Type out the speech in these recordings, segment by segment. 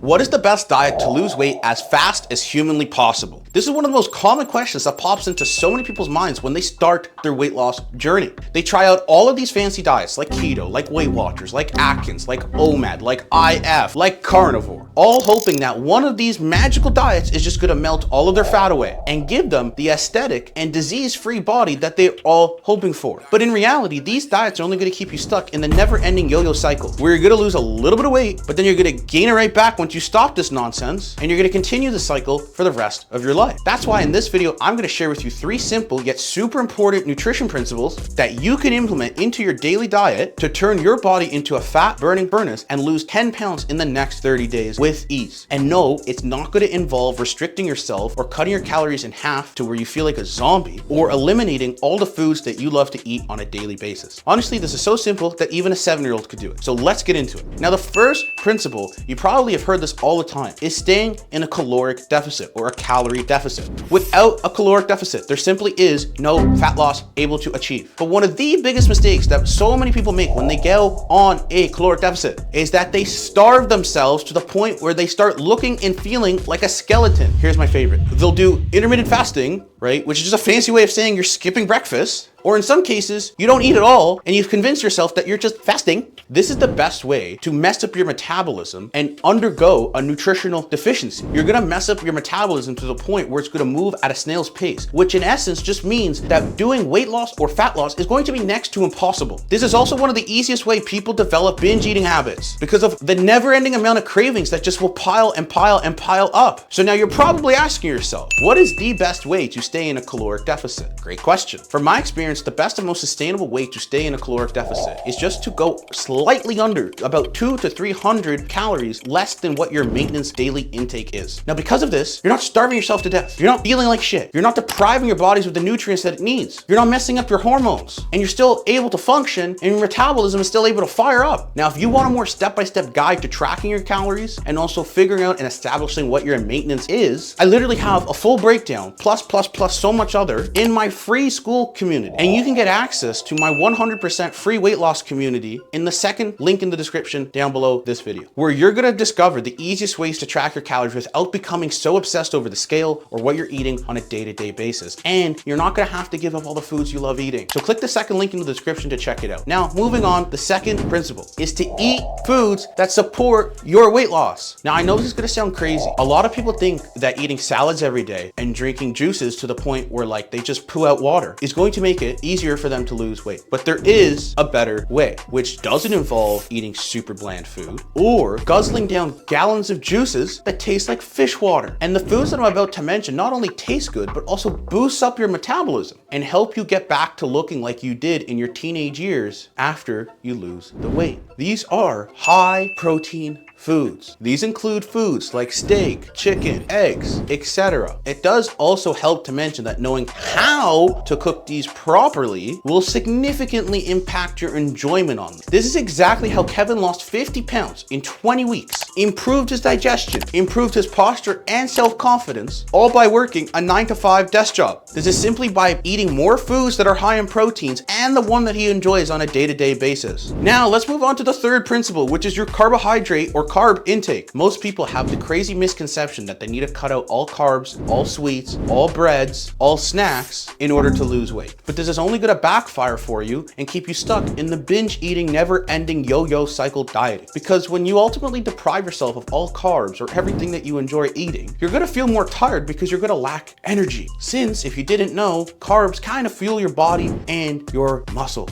What is the best diet to lose weight as fast as humanly possible? This is one of the most common questions that pops into so many people's minds when they start their weight loss journey. They try out all of these fancy diets like keto, like Weight Watchers, like Atkins, like OMAD, like IF, like carnivore, all hoping that one of these magical diets is just gonna melt all of their fat away and give them the aesthetic and disease-free body that they're all hoping for. But in reality, these diets are only gonna keep you stuck in the never-ending yo-yo cycle where you're gonna lose a little bit of weight, but then you're gonna gain it right back once you stop this nonsense, and you're gonna continue the cycle for the rest of your life. That's why in this video, I'm gonna share with you 3 simple yet super important nutrition principles that you can implement into your daily diet to turn your body into a fat burning furnace and lose 10 pounds in the next 30 days with ease. And no, it's not gonna involve restricting yourself or cutting your calories in half to where you feel like a zombie or eliminating all the foods that you love to eat on a daily basis. Honestly, this is so simple that even a 7-year-old could do it. So let's get into it. Now, the first principle, you probably have heard this all the time, is staying in a caloric deficit or a calorie deficit. Without a caloric deficit, there simply is no fat loss able to achieve. But one of the biggest mistakes that so many people make when they go on a caloric deficit is that they starve themselves to the point where they start looking and feeling like a skeleton. Here's my favorite. They'll do intermittent fasting, right? Which is just a fancy way of saying you're skipping breakfast. Or in some cases, you don't eat at all and you've convinced yourself that you're just fasting. This is the best way to mess up your metabolism and undergo a nutritional deficiency. You're gonna mess up your metabolism to the point where it's gonna move at a snail's pace, which in essence just means that doing weight loss or fat loss is going to be next to impossible. This is also one of the easiest way people develop binge eating habits because of the never-ending amount of cravings that just will pile and pile and pile up. So now you're probably asking yourself, what is the best way to stay in a caloric deficit? Great question. From my experience, the best and most sustainable way to stay in a caloric deficit is just to go slightly under, about 200 to 300 calories less than what your maintenance daily intake is. Now, because of this, you're not starving yourself to death. You're not feeling like shit. You're not depriving your bodies of the nutrients that it needs. You're not messing up your hormones, and you're still able to function, and your metabolism is still able to fire up. Now, if you want a more step-by-step guide to tracking your calories and also figuring out and establishing what your maintenance is, I literally have a full breakdown, plus so much other, in my free school community. And you can get access to my 100% free weight loss community in the second link in the description down below this video, where you're gonna discover the easiest ways to track your calories without becoming so obsessed over the scale or what you're eating on a day-to-day basis. And you're not gonna have to give up all the foods you love eating. So click the second link in the description to check it out. Now, moving on, the second principle is to eat foods that support your weight loss. Now, I know this is gonna sound crazy. A lot of people think that eating salads every day and drinking juices to the point where like they just poo out water is going to make it easier for them to lose weight. But there is a better way, which doesn't involve eating super bland food or guzzling down gallons of juices that taste like fish water. And the foods that I'm about to mention not only taste good, but also boost up your metabolism and help you get back to looking like you did in your teenage years after you lose the weight. These are high protein foods. These include foods like steak, chicken, eggs, etc. It does also help to mention that knowing how to cook these properly will significantly impact your enjoyment on them. This is exactly how Kevin lost 50 pounds in 20 weeks, improved his digestion, improved his posture and self-confidence, all by working a 9-to-5 desk job. This is simply by eating more foods that are high in proteins and the one that he enjoys on a day-to-day basis. Now, let's move on to the third principle, which is your carbohydrate or carb intake. Most people have the crazy misconception that they need to cut out all carbs, all sweets, all breads, all snacks in order to lose weight. But this is only going to backfire for you and keep you stuck in the binge eating, never ending yo-yo cycle dieting. Because when you ultimately deprive yourself of all carbs or everything that you enjoy eating, you're going to feel more tired because you're going to lack energy. Since, if you didn't know, carbs kind of fuel your body and your muscle.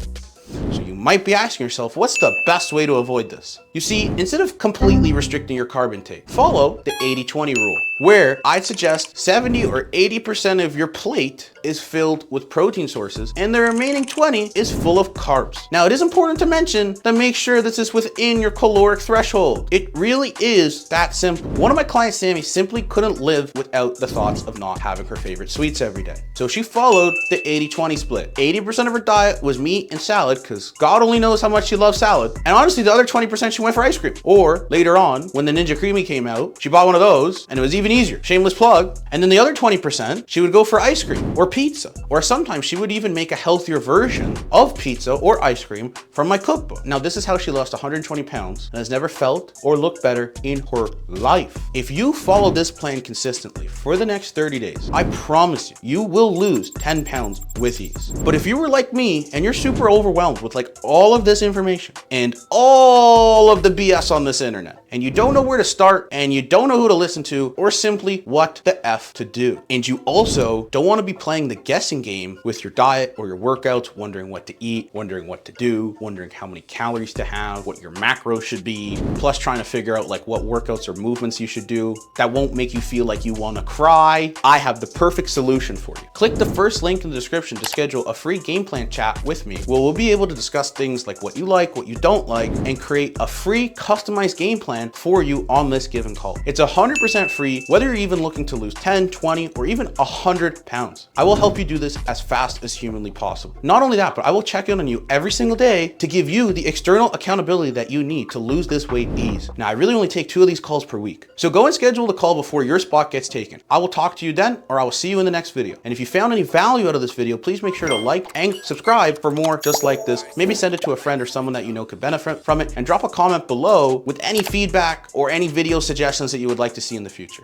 So you might be asking yourself, what's the best way to avoid this? You see, instead of completely restricting your carb intake, follow the 80-20 rule, where I'd suggest 70 or 80% of your plate is filled with protein sources and the remaining 20 is full of carbs. Now, it is important to mention to make sure this is within your caloric threshold. It really is that simple. One of my clients, Sammy, simply couldn't live without the thoughts of not having her favorite sweets every day. So she followed the 80-20 split. 80% of her diet was meat and salad because God only knows how much she loves salad. And honestly, the other 20% she went for ice cream. Or later on, when the Ninja Creamy came out, she bought one of those and it was even even easier. Shameless plug. And then the other 20%, she would go for ice cream or pizza. Or sometimes she would even make a healthier version of pizza or ice cream from my cookbook. Now, this is how she lost 120 pounds and has never felt or looked better in her life. If you follow this plan consistently for the next 30 days, I promise you, you will lose 10 pounds with ease. But if you were like me and you're super overwhelmed with like all of this information and all of the BS on this internet, and you don't know where to start and you don't know who to listen to or simply what the F to do, and you also don't want to be playing the guessing game with your diet or your workouts, wondering what to eat, wondering what to do, wondering how many calories to have, what your macros should be, plus trying to figure out like what workouts or movements you should do that won't make you feel like you want to cry, I have the perfect solution for you. Click the first link in the description to schedule a free game plan chat with me, where we'll be able to discuss things like what you like, what you don't like, and create a free customized game plan for you on this given call. It's 100% free, whether you're even looking to lose 10, 20, or even 100 pounds. I will help you do this as fast as humanly possible. Not only that, but I will check in on you every single day to give you the external accountability that you need to lose this weight ease. Now, I really only take 2 of these calls per week. So go and schedule the call before your spot gets taken. I will talk to you then, or I will see you in the next video. And if you found any value out of this video, please make sure to like and subscribe for more just like this. Maybe send it to a friend or someone that you know could benefit from it, and drop a comment below with any feedback or any video suggestions that you would like to see in the future.